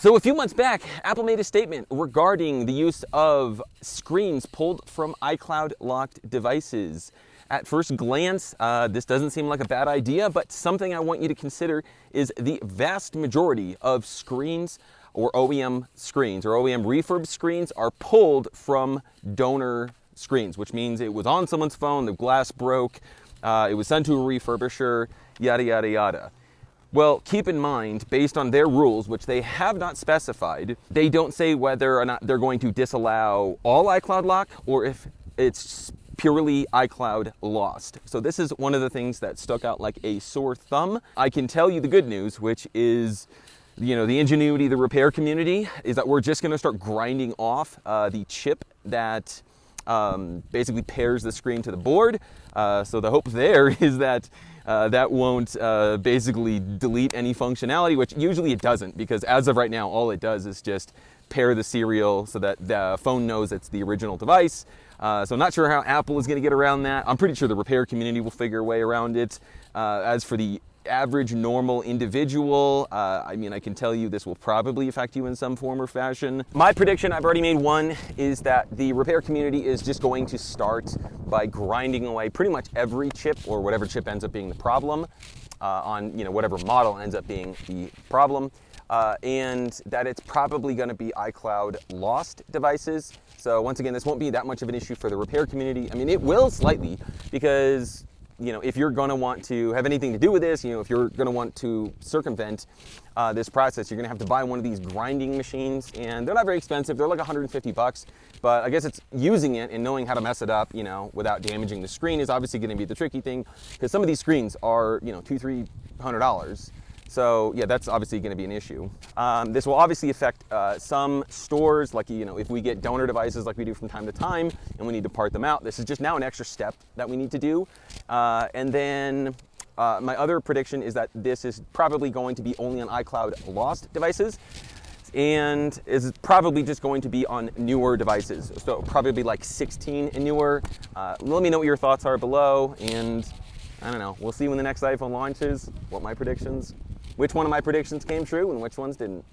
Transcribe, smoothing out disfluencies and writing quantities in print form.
So a few months back, Apple made a statement regarding the use of screens pulled from iCloud locked devices. At first glance, this doesn't seem like a bad idea, but something I want you to consider is the vast majority of screens or OEM screens or OEM refurb screens are pulled from donor screens, which means it was on someone's phone, the glass broke, it was sent to a refurbisher, yada, yada, yada. Well, keep in mind, based on their rules, which they have not specified, they don't say whether or not they're going to disallow all iCloud lock or if it's purely iCloud lost. So this is one of the things that stuck out like a sore thumb. I can tell you the good news, which is, you know, the ingenuity of the repair community is that we're just going to start grinding off the chip that basically pairs the screen to the board. So the hope there is that that won't basically delete any functionality, which usually it doesn't, because as of right now, all it does is just pair the serial so that the phone knows it's the original device. So I'm not sure how Apple is going to get around that. I'm pretty sure the repair community will figure a way around it. As for the average normal individual, I mean, I can tell you this will probably affect you in some form or fashion. My prediction, I've already made one, is that the repair community is just going to start by grinding away pretty much every chip or whatever chip ends up being the problem on, you know, whatever model ends up being the problem. And that it's probably going to be iCloud lost devices. So once again, this won't be that much of an issue for the repair community. I mean, it will slightly, because, you know, if you're going to want to have anything to do with this, you know, if you're going to want to circumvent this process, you're going to have to buy one of these grinding machines, and they're not very expensive. They're like 150 bucks, but I guess it's using it and knowing how to mess it up, you know, without damaging the screen is obviously going to be the tricky thing, because some of these screens are, you know, $200-300. So yeah, that's obviously going to be an issue. This will obviously affect some stores, like, you know, if we get donor devices like we do from time to time and we need to part them out, this is just now an extra step that we need to do. And then my other prediction is that this is probably going to be only on iCloud lost devices, and is probably just going to be on newer devices. So probably like 16 and newer. Let me know what your thoughts are below, and I don't know, we'll see when the next iPhone launches, which one of my predictions came true and which ones didn't.